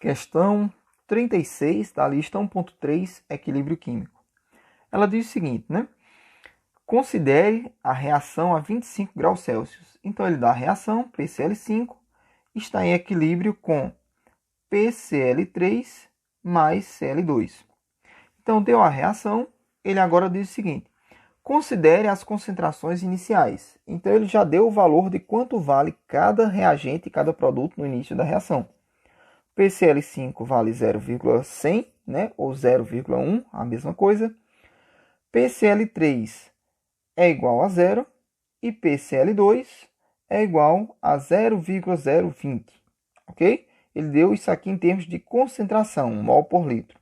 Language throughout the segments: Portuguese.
Questão 36 da lista 1.3, equilíbrio químico. Ela diz o seguinte, né? Considere a reação a 25 graus Celsius. Então, ele dá a reação PCl5 está em equilíbrio com PCl3 mais Cl2. Então, deu a reação, ele agora diz o seguinte: considere as concentrações iniciais. Então, ele já deu o valor de quanto vale cada reagente e cada produto no início da reação. PCl5 vale 0,100, né? Ou 0,1, a mesma coisa. PCl3 é igual a 0 e PCl2 é igual a 0,020, ok? Ele deu isso aqui em termos de concentração, mol por litro.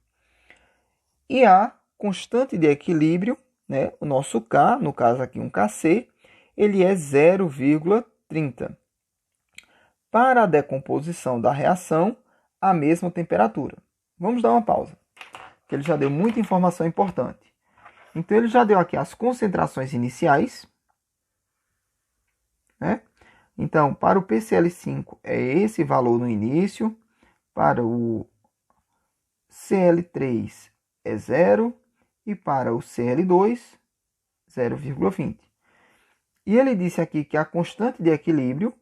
E a constante de equilíbrio, né? O nosso K, no caso aqui um Kc, ele é 0,30. Para a decomposição da reação, a mesma temperatura. Vamos dar uma pausa, porque ele já deu muita informação importante. Então, ele já deu aqui as concentrações iniciais, né? Então, para o PCl5 é esse valor no início, para o Cl3 é 0 e para o Cl2, 0,20. E ele disse aqui que a constante de equilíbrio,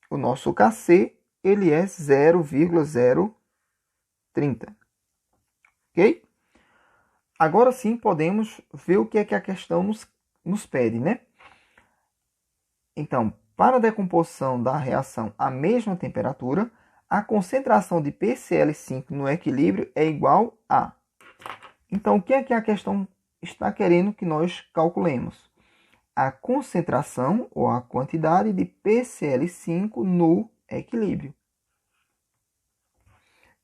o nosso Kc, ele é 0,030. Ok? Agora sim podemos ver o que é que a questão nos pede, né? Então, para a decomposição da reação à mesma temperatura, a concentração de PCl5 no equilíbrio é igual a... Então, o que é que a questão está querendo que nós calculemos? A concentração ou a quantidade de PCl5 no equilíbrio.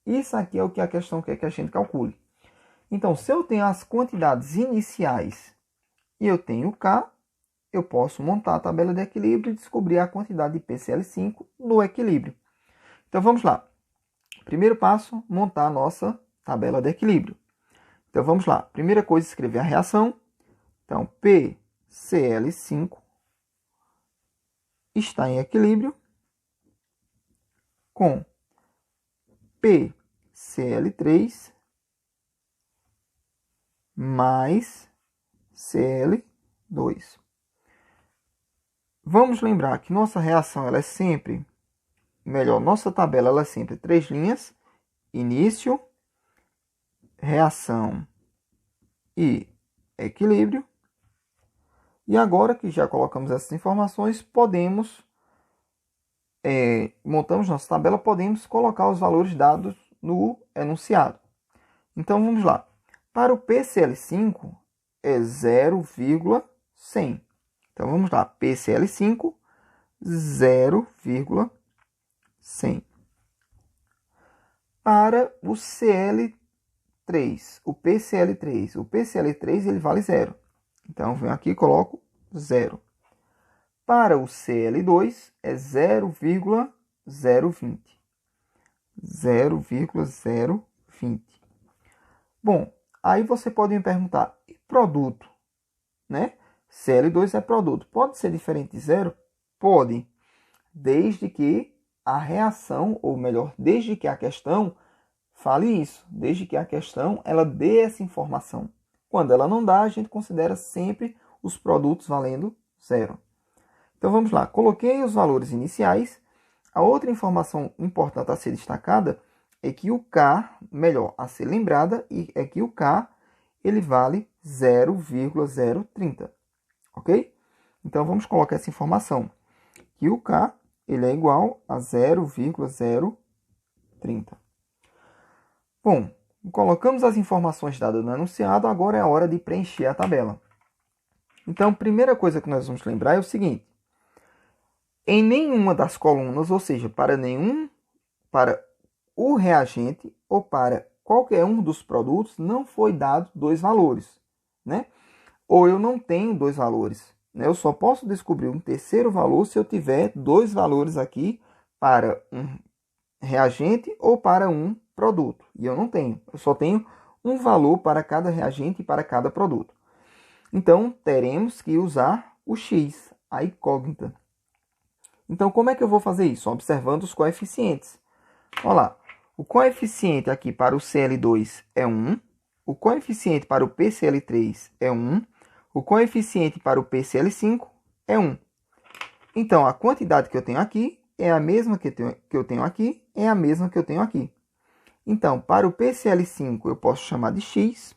Isso aqui é o que a questão quer que a gente calcule. Então, se eu tenho as quantidades iniciais e eu tenho K, eu posso montar a tabela de equilíbrio e descobrir a quantidade de PCl5 no equilíbrio. Então, vamos lá. Primeiro passo, montar a nossa tabela de equilíbrio. Então, vamos lá. Primeira coisa, escrever a reação. Então, PCl5 está em equilíbrio com PCl3 mais Cl2. Vamos lembrar que nossa reação ela é sempre, nossa tabela ela é sempre 3 linhas, início, reação e equilíbrio. E agora que já colocamos essas informações, montamos nossa tabela, podemos colocar os valores dados no enunciado. Então vamos lá. Para o PCl5 é 0,100. Então vamos lá. PCl5, 0,100. Para o Cl3, o PCl3 ele vale 0. Então venho aqui e coloco 0. Para o Cl2 é 0,020. 0,020. Bom, aí você pode me perguntar, e produto, né? Cl2 é produto. Pode ser diferente de 0? Pode, desde que a reação, ou melhor, desde que a questão fale isso, desde que a questão ela dê essa informação. Quando ela não dá, a gente considera sempre os produtos valendo 0. Então vamos lá, coloquei os valores iniciais. A outra informação importante a ser destacada é que o K, melhor, a ser lembrada, é que o K ele vale 0,030, ok? Então vamos colocar essa informação, que o K ele é igual a 0,030. Bom, colocamos as informações dadas no enunciado, agora é a hora de preencher a tabela. Então, a primeira coisa que nós vamos lembrar é o seguinte: em nenhuma das colunas, ou seja, para o reagente ou para qualquer um dos produtos, não foi dado 2 valores, né? Ou eu não tenho 2 valores, né? Eu só posso descobrir um terceiro valor se eu tiver 2 valores aqui para um reagente ou para um produto. E eu não tenho. Eu só tenho um valor para cada reagente e para cada produto. Então, teremos que usar o X, a incógnita. Então, como é que eu vou fazer isso? Observando os coeficientes. Olha lá. O coeficiente aqui para o Cl2 é 1. O coeficiente para o PCl3 é 1. O coeficiente para o PCl5 é 1. Então, a quantidade que eu tenho aqui é a mesma que eu tenho aqui, é a mesma que eu tenho aqui. Então, para o PCl5 eu posso chamar de x.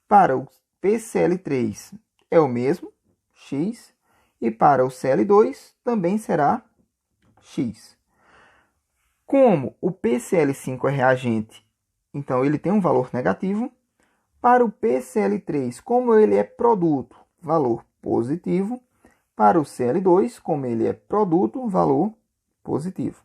Para o PCl3 é o mesmo, x. E para o Cl2 também será x. Como o PCl5 é reagente, então ele tem um valor negativo. Para o PCl3, como ele é produto, valor positivo. Para o Cl2, como ele é produto, valor positivo.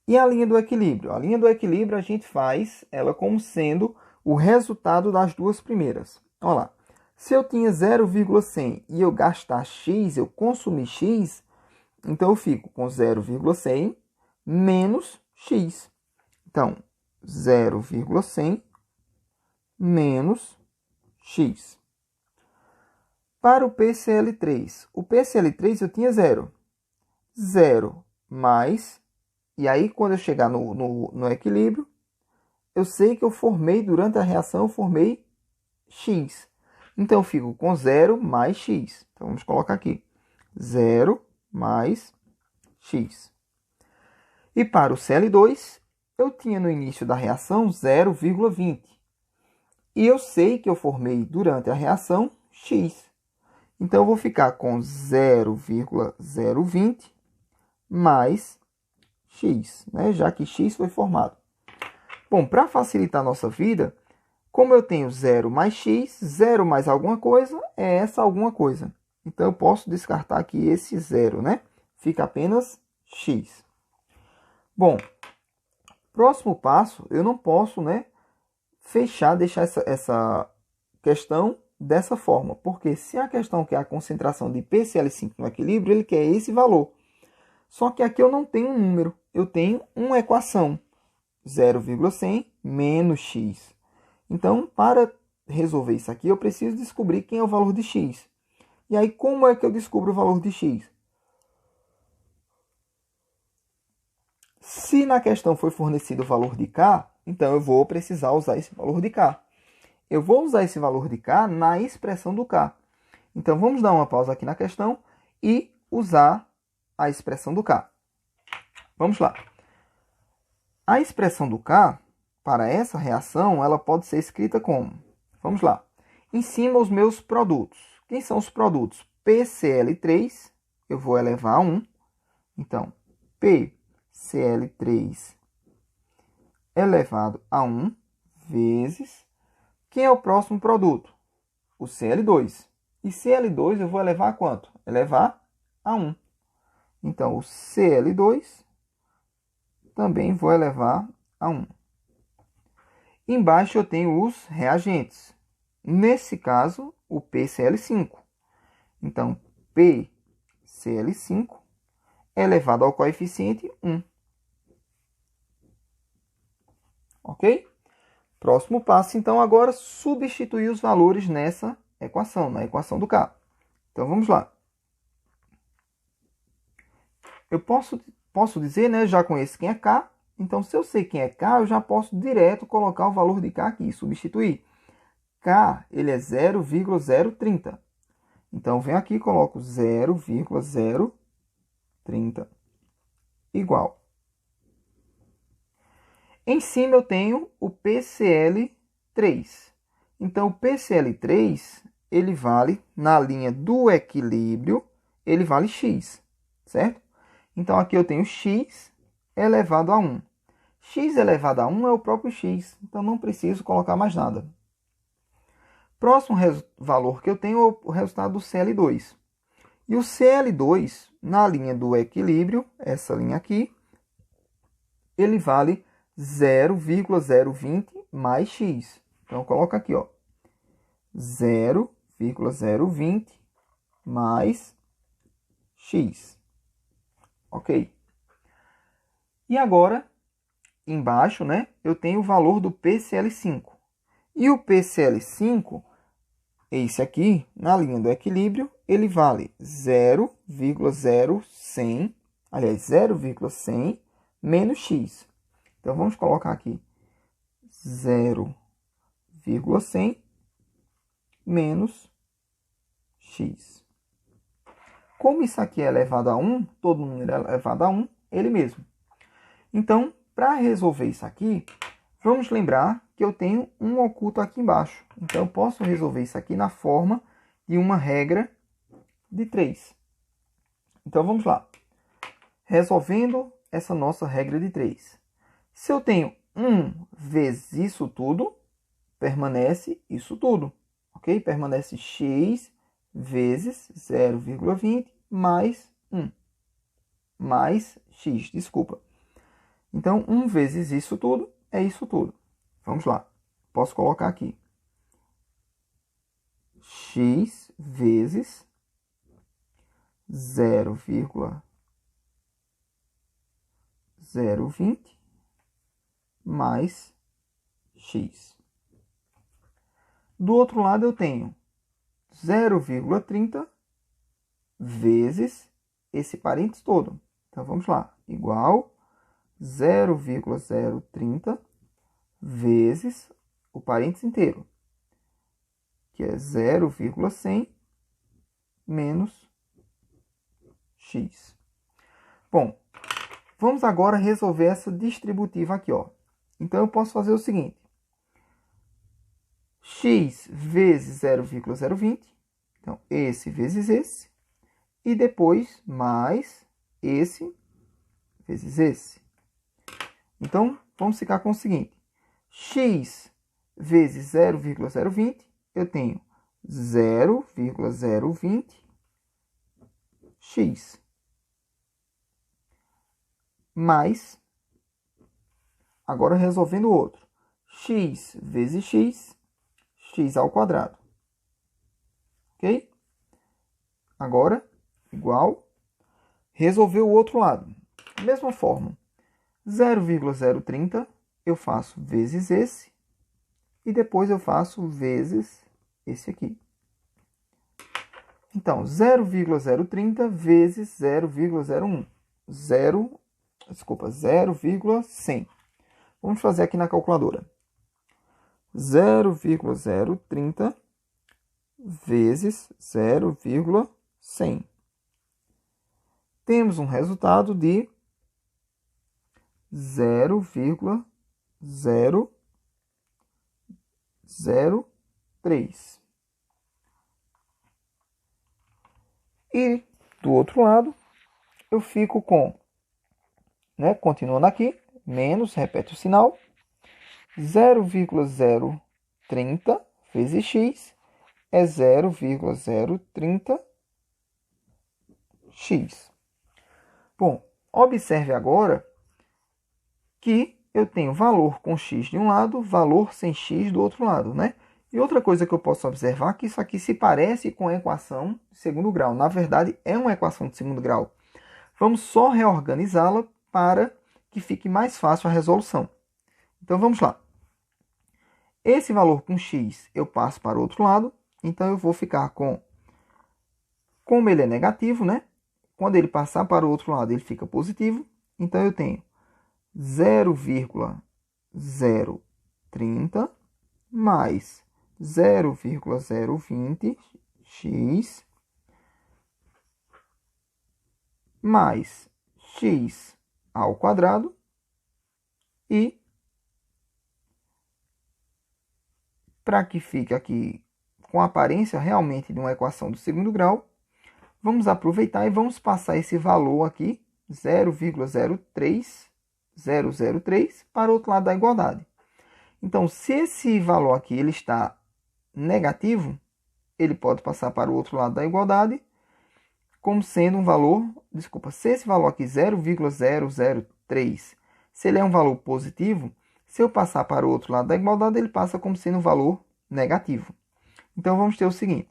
E a linha do equilíbrio? A linha do equilíbrio a gente faz ela como sendo o resultado das duas primeiras. Olha lá. Se eu tinha 0,100 e eu gastar x, eu consumir x, então eu fico com 0,100 menos x. Então, 0,100 menos x. Para o PCl3. O PCl3 eu tinha 0. 0 mais... E aí, quando eu chegar no equilíbrio, eu sei que eu formei, durante a reação, eu formei x. Então, eu fico com 0 mais x. Então, vamos colocar aqui. 0 mais x. E para o Cl2, eu tinha no início da reação 0,20. E eu sei que eu formei, durante a reação, x. Então, eu vou ficar com 0,020 mais x, né? Já que x foi formado. Bom, para facilitar a nossa vida, como eu tenho 0 mais x, 0 mais alguma coisa é essa alguma coisa. Então, eu posso descartar aqui esse 0, né? Fica apenas x. Bom, próximo passo, eu não posso, né, deixar essa questão dessa forma. Porque se a questão quer a concentração de PCl5 no equilíbrio, ele quer esse valor. Só que aqui eu não tenho um número, eu tenho uma equação, 0,100 menos x. Então, para resolver isso aqui, eu preciso descobrir quem é o valor de x. E aí, como é que eu descubro o valor de x? Se na questão foi fornecido o valor de k, então eu vou precisar usar esse valor de k. Eu vou usar esse valor de k na expressão do k. Então, vamos dar uma pausa aqui na questão e usar a expressão do k. Vamos lá. A expressão do k, para essa reação, ela pode ser escrita como? Vamos lá. Em cima, os meus produtos. Quem são os produtos? PCl3, eu vou elevar a 1. Então, PCl3 elevado a 1 vezes... Quem é o próximo produto? O Cl2. E Cl2 eu vou elevar a quanto? Elevar a 1. Então, o Cl2 também vou elevar a 1. Embaixo eu tenho os reagentes. Nesse caso, o PCl5. Então, PCl5 elevado ao coeficiente 1. Ok? Próximo passo, então, agora substituir os valores nessa equação, na equação do K. Então, vamos lá. Eu posso dizer, né, já conheço quem é K. Então, se eu sei quem é K, eu já posso direto colocar o valor de K aqui, substituir. K, ele é 0,030. Então, venho aqui e coloco 0,030 igual. Em cima eu tenho o PCl3. Então, o PCl3, ele vale, na linha do equilíbrio, ele vale x, certo? Então, aqui eu tenho x elevado a 1. X elevado a 1 é o próprio x, então não preciso colocar mais nada. Próximo valor que eu tenho é o resultado do Cl2. E o Cl2, na linha do equilíbrio, essa linha aqui, ele vale 0,020 mais x. Então, coloca aqui, ó, 0,020 mais x. Ok? E agora, embaixo, né, eu tenho o valor do PCl5. E o PCl5, esse aqui, na linha do equilíbrio, ele vale 0,0100, aliás, 0,100 menos x. Então, vamos colocar aqui 0,100 menos x. Como isso aqui é elevado a 1, todo número é elevado a 1, ele mesmo. Então, para resolver isso aqui, vamos lembrar que eu tenho um oculto aqui embaixo. Então, eu posso resolver isso aqui na forma de uma regra de 3. Então, vamos lá. Resolvendo essa nossa regra de 3. Se eu tenho 1 vezes isso tudo, permanece isso tudo. Ok? Permanece x vezes 0,20 mais 1. Mais x, desculpa. Então, 1 vezes isso tudo é isso tudo. Vamos lá. Posso colocar aqui. X vezes 0,020 mais x. Do outro lado eu tenho 0,30 vezes esse parênteses todo. Então, vamos lá. Igual 0,030 vezes o parênteses inteiro, que é 0,100 menos x. Bom, vamos agora resolver essa distributiva aqui, ó. Então, eu posso fazer o seguinte. X vezes 0,020. Então, esse vezes esse. E depois, mais esse vezes esse. Então, vamos ficar com o seguinte. X vezes 0,020, eu tenho 0,020x. Mais, agora resolvendo o outro. X vezes x, x ao quadrado. Ok? Agora, igual. Resolver o outro lado. Mesma forma. 0,030 eu faço vezes esse. E depois eu faço vezes esse aqui. Então, 0,030 vezes 0,01. 0,100. Vamos fazer aqui na calculadora. 0,030 vezes 0,100. Temos um resultado de 0,003. E do outro lado, eu fico com, continuando aqui, menos, repete o sinal, 0,030 vezes x é 0,030x. Bom, observe agora que eu tenho valor com x de um lado, valor sem x do outro lado, né? E outra coisa que eu posso observar é que isso aqui se parece com a equação de segundo grau. Na verdade, é uma equação de segundo grau. Vamos só reorganizá-la para que fique mais fácil a resolução. Então, vamos lá. Esse valor com x eu passo para o outro lado. Então, eu vou ficar com... Como ele é negativo, né? Quando ele passar para o outro lado, ele fica positivo. Então, eu tenho 0,030 mais 0,020x mais x ao quadrado e para que fique aqui com a aparência realmente de uma equação do segundo grau, vamos aproveitar e vamos passar esse valor aqui, 0,03003, para o outro lado da igualdade. Então, se esse valor aqui ele está negativo, ele pode passar para o outro lado da igualdade, como sendo um valor, se esse valor aqui, 0,003, se ele é um valor positivo, se eu passar para o outro lado da igualdade, ele passa como sendo um valor negativo. Então, vamos ter o seguinte,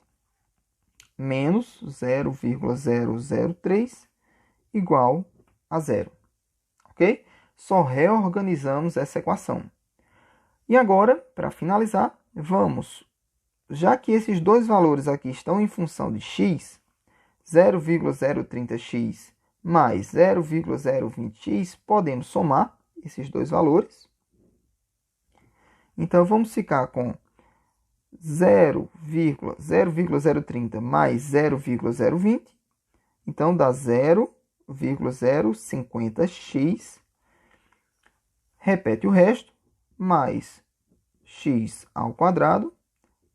menos 0,003 igual a zero. Ok? Só reorganizamos essa equação. E agora, para finalizar, vamos, já que esses dois valores aqui estão em função de x, 0,030x mais 0,020x, podemos somar esses dois valores. Então, vamos ficar com 0,030 mais 0,020. Então, dá 0,050x. Repete o resto, mais x ao quadrado,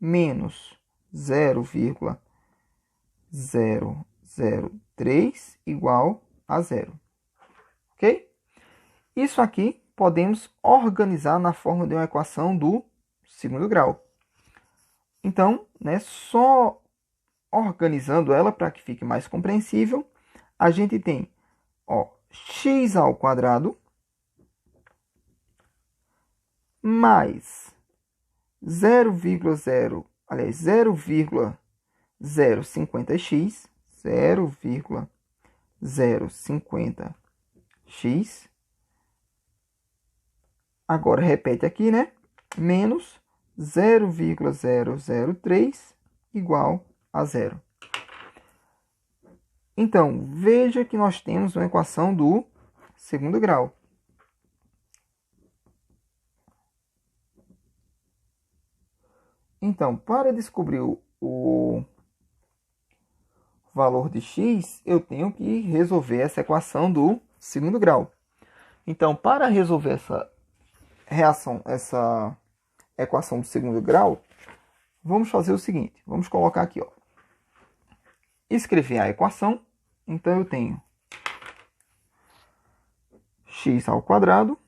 menos 0,003 igual a zero. Ok? Isso aqui podemos organizar na forma de uma equação do segundo grau. Então, só organizando ela para que fique mais compreensível, a gente tem x ao quadrado mais 0,050x, 0,050x. Agora repete aqui, menos 0,003 igual a zero. Então, veja que nós temos uma equação do segundo grau. Então, para descobrir o valor de x, eu tenho que resolver essa equação do segundo grau. Então, para resolver essa equação do segundo grau, vamos fazer o seguinte. Vamos colocar aqui, escrever a equação. Então, eu tenho x ao quadrado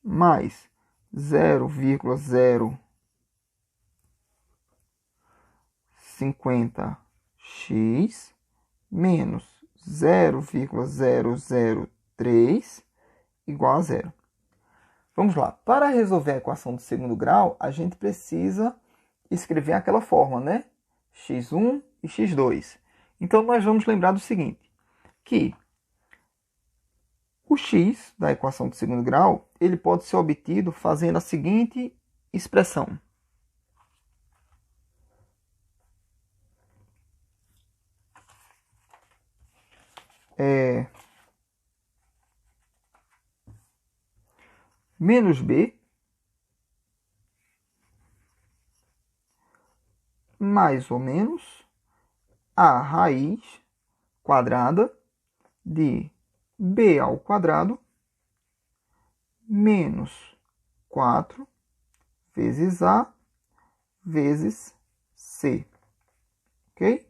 mais 0,050x menos 0,003 igual a zero. Vamos lá. Para resolver a equação do segundo grau, a gente precisa escrever aquela fórmula, x1 e x2. Então, nós vamos lembrar do seguinte, que o x da equação do segundo grau, ele pode ser obtido fazendo a seguinte expressão. Menos b mais ou menos a raiz quadrada de b ao quadrado menos 4 vezes a vezes c. Ok?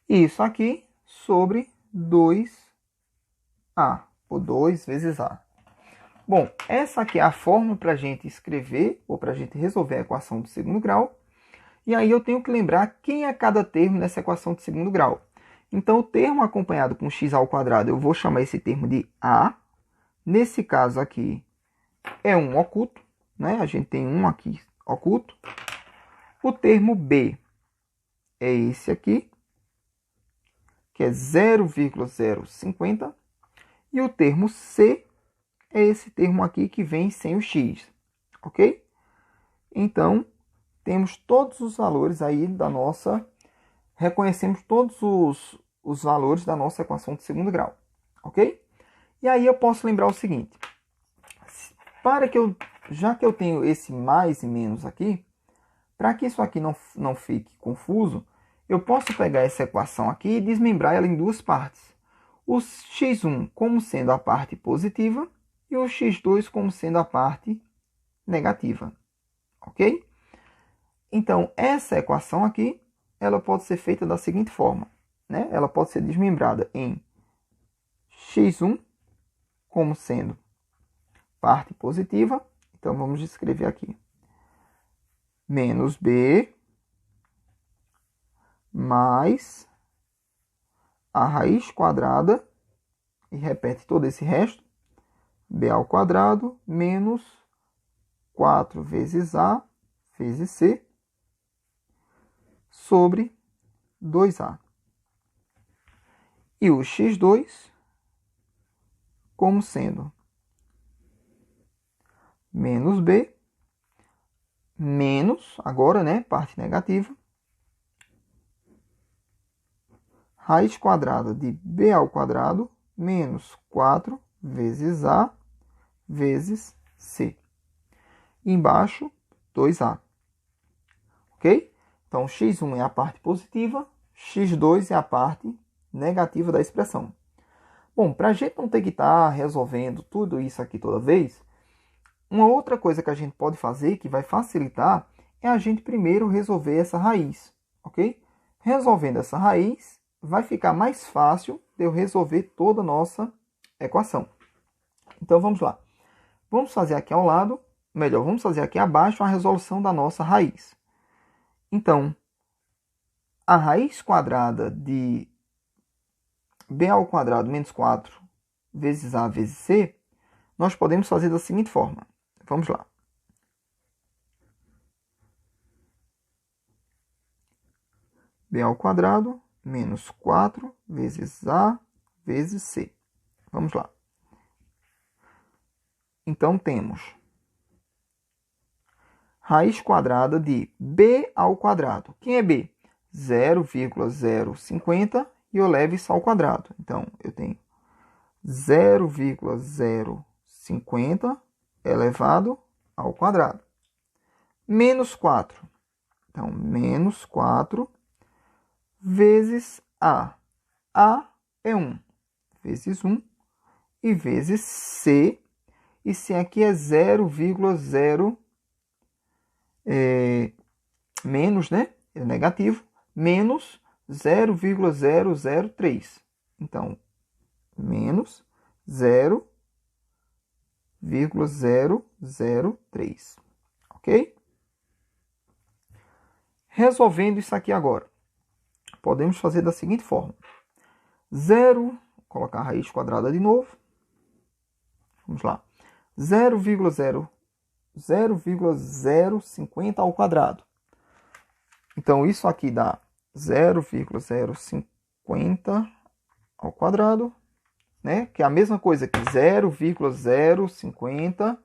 Isso aqui sobre 2a, ou 2 vezes a. Bom, essa aqui é a fórmula para a gente escrever, ou para a gente resolver a equação do segundo grau. E aí eu tenho que lembrar quem é cada termo nessa equação de segundo grau. Então, o termo acompanhado com x ao quadrado, eu vou chamar esse termo de a. Nesse caso aqui, é um oculto, A gente tem um aqui oculto. O termo b é esse aqui, que é 0,050. E o termo c é esse termo aqui que vem sem o x, ok? Então, temos todos os valores aí da nossa... Reconhecemos todos os valores da nossa equação de segundo grau, ok? E aí eu posso lembrar o seguinte. Já que eu tenho esse mais e menos aqui, para que isso aqui não fique confuso, eu posso pegar essa equação aqui e desmembrar ela em duas partes. O x1 como sendo a parte positiva e o x2 como sendo a parte negativa, ok? Então, essa equação aqui, ela pode ser feita da seguinte forma, Ela pode ser desmembrada em x1 como sendo parte positiva. Então, vamos escrever aqui. Menos b mais a raiz quadrada, e repete todo esse resto, b ao quadrado menos 4 vezes a vezes c sobre 2a. E o x2 como sendo menos b menos, agora, parte negativa, raiz quadrada de b ao quadrado menos 4 vezes A vezes C. Embaixo, 2A. Ok? Então, x1 é a parte positiva, x2 é a parte negativa da expressão. Bom, para a gente não ter que estar resolvendo tudo isso aqui toda vez, uma outra coisa que a gente pode fazer, que vai facilitar, é a gente primeiro resolver essa raiz, ok? Resolvendo essa raiz, vai ficar mais fácil de eu resolver toda a nossa equação. Então, vamos lá. Vamos fazer aqui ao lado, melhor, vamos fazer aqui abaixo a resolução da nossa raiz. Então, a raiz quadrada de b ao quadrado menos 4 vezes a vezes c, nós podemos fazer da seguinte forma. Vamos lá. B ao quadrado menos 4 vezes a vezes c. Vamos lá. Então, temos raiz quadrada de b ao quadrado. Quem é b? 0,050 e eu levo isso ao quadrado. Então, eu tenho 0,050 elevado ao quadrado. Menos 4. Então, menos 4 vezes A. A é 1. Vezes 1 e vezes C. E C aqui é 0,0 menos, né? É negativo. Menos 0,003. Então, menos 0,003. Ok? Resolvendo isso aqui agora, podemos fazer da seguinte forma. 0, colocar a raiz quadrada de novo. Vamos lá. 0,050 ao quadrado. Então, isso aqui dá 0,050 ao quadrado, né? Que é a mesma coisa que 0,050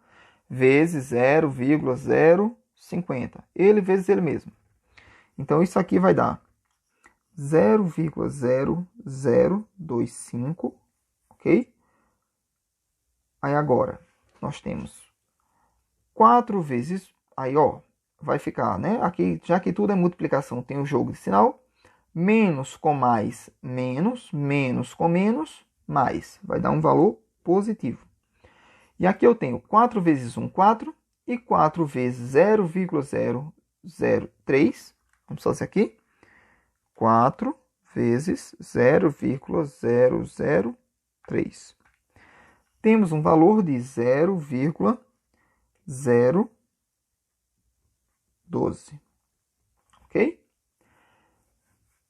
vezes 0,050. Ele vezes ele mesmo. Então, isso aqui vai dar 0,0025, ok? Aí agora, nós temos 4 vezes, aí ó, vai ficar, né? Aqui, já que tudo é multiplicação, tem o jogo de sinal. Menos com mais, menos. Menos com menos, mais. Vai dar um valor positivo. E aqui eu tenho 4 vezes 1, 4. E 4 vezes 0,003. Vamos fazer aqui. 4 vezes 0,003. Temos um valor de 0,012. Ok?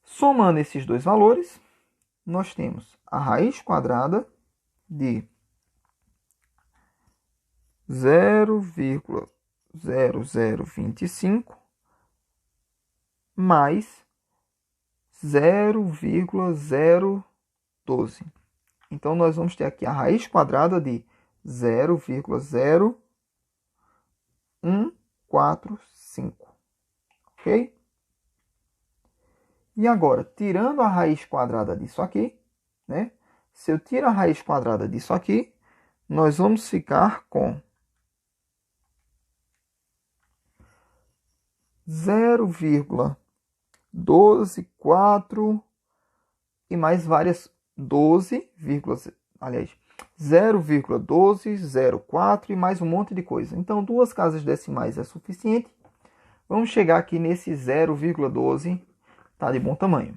Somando esses dois valores, nós temos a raiz quadrada de 0,0025 mais 0,012. Então, nós vamos ter aqui a raiz quadrada de 0,0145. Ok? E agora, tirando a raiz quadrada disso aqui, né? Se eu tiro a raiz quadrada disso aqui, nós vamos ficar com 0,124 e mais várias 0,1204 e mais um monte de coisa. Então, duas casas decimais é suficiente. Vamos chegar aqui nesse 0,12, tá de bom tamanho.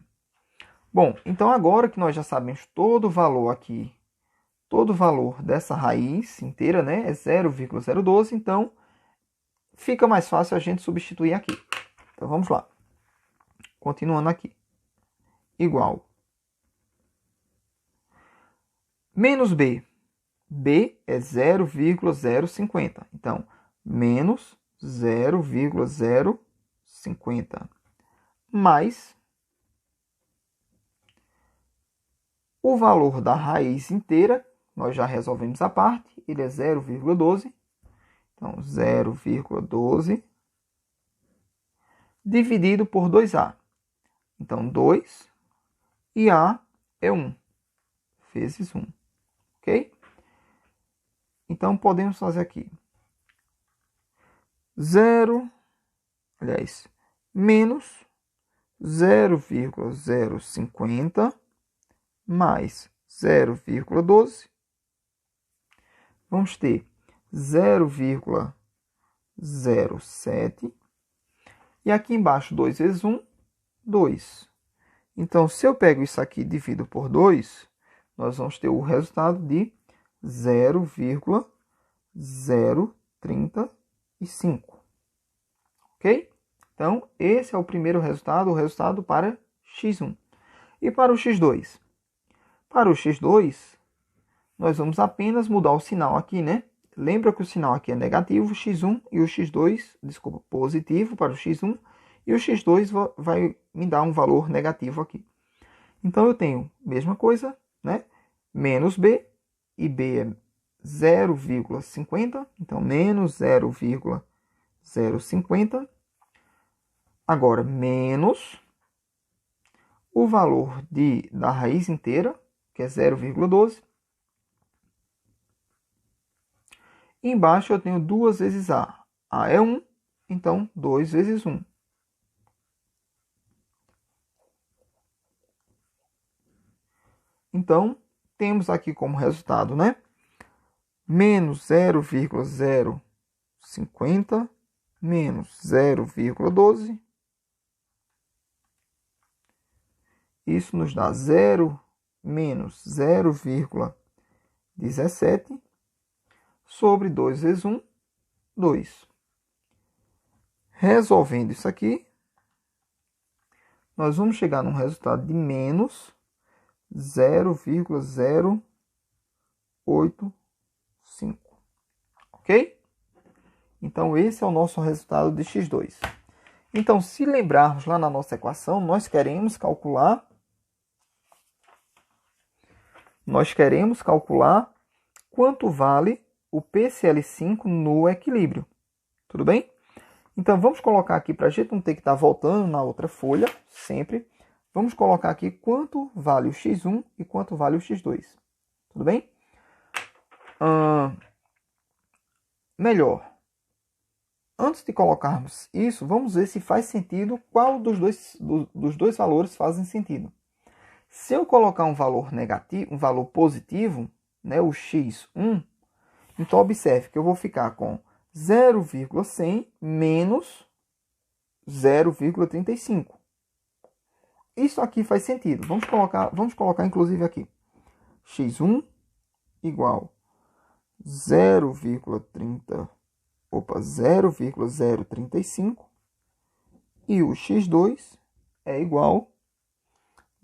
Bom, então agora que nós já sabemos todo o valor aqui, todo o valor dessa raiz inteira, né, é 0,012, então fica mais fácil a gente substituir aqui. Então vamos lá. Continuando aqui. Igual. Menos B. B é 0,050. Então, menos 0,050 mais o valor da raiz inteira, nós já resolvemos a parte, ele é 0,12. Então, 0,12 dividido por 2A. Então, 2 e A é 1, vezes 1. ok? Então, podemos fazer aqui. Menos 0,050 mais 0,12. Vamos ter 0,07. E aqui embaixo, 2 vezes 1, 2. Então, se eu pego isso aqui e divido por 2, nós vamos ter o resultado de 0,035. Ok? Então, esse é o primeiro resultado, o resultado para x1. E para o x2? Para o x2, nós vamos apenas mudar o sinal aqui, né? Lembra que o sinal aqui é negativo, x1 e o x2, desculpa, positivo para o x1, e o x2 vai me dar um valor negativo aqui. Então, eu tenho a mesma coisa, né? Menos b, e b é 0,50, então menos 0,050. Agora, menos o valor da raiz inteira, que é 0,12. Embaixo eu tenho 2 vezes a. A é 1, então 2 vezes 1. Então, temos aqui como resultado, né? Menos 0,050 menos 0,12. Isso nos dá menos 0,17 sobre 2 vezes 1, 2. Resolvendo isso aqui, nós vamos chegar num resultado de menos 0,085. Ok? Então, esse é o nosso resultado de x2. Então, se lembrarmos lá na nossa equação, nós queremos calcular quanto vale o PCl5 no equilíbrio. Tudo bem? Então, vamos colocar aqui, para a gente não ter que estar voltando na outra folha, sempre. Vamos colocar aqui quanto vale o x1 e quanto vale o x2. Tudo bem? Melhor. Antes de colocarmos isso, vamos ver se faz sentido, qual dos dois valores fazem sentido. Se eu colocar um valor negativo, um valor positivo, né, o x1, então observe que eu vou ficar com 0,100 menos 0,35. Isso aqui faz sentido. Vamos colocar inclusive aqui. x1 igual 0,035 e o x2 é igual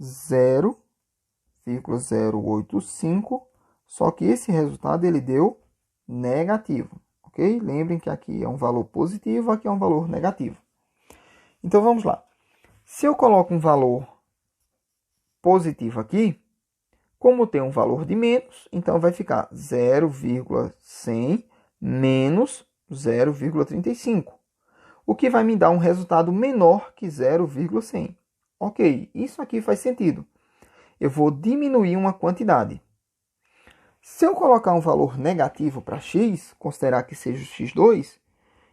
0,085, só que esse resultado ele deu negativo, ok? Lembrem que aqui é um valor positivo, aqui é um valor negativo. Então vamos lá. Se eu coloco um valor positivo aqui, como tem um valor de menos, então vai ficar 0,100 menos 0,35, o que vai me dar um resultado menor que 0,100. Ok, isso aqui faz sentido. Eu vou diminuir uma quantidade. Se eu colocar um valor negativo para x, considerar que seja o x2,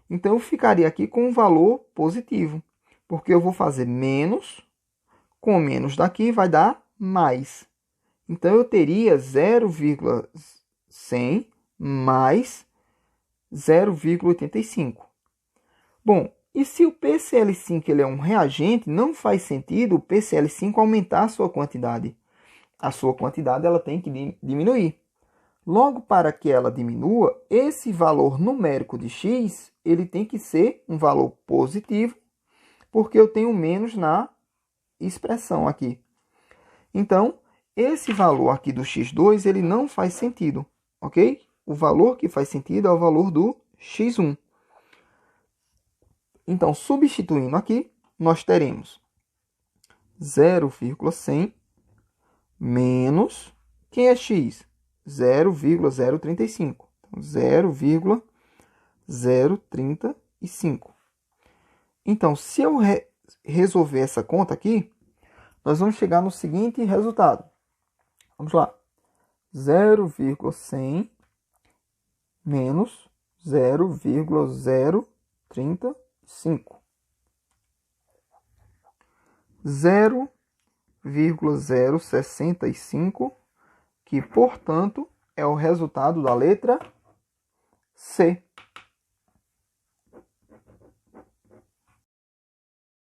então eu ficaria aqui com um valor positivo, porque eu vou fazer menos, com menos daqui vai dar mais. Então, eu teria 0,100 mais 0,85. Bom, e se o PCl5 ele é um reagente, não faz sentido o PCl5 aumentar a sua quantidade. A sua quantidade ela tem que diminuir. Logo, para que ela diminua, esse valor numérico de x ele tem que ser um valor positivo, porque eu tenho menos na expressão aqui. Então, esse valor aqui do x2 ele não faz sentido, ok? O valor que faz sentido é o valor do x1. Então, substituindo aqui, nós teremos 0,100 menos, quem é x? 0,035. Então, 0,035. Então, se eu resolver essa conta aqui, nós vamos chegar no seguinte resultado. Vamos lá. 0,100 menos 0,035. 0,065, que, portanto, é o resultado da letra C.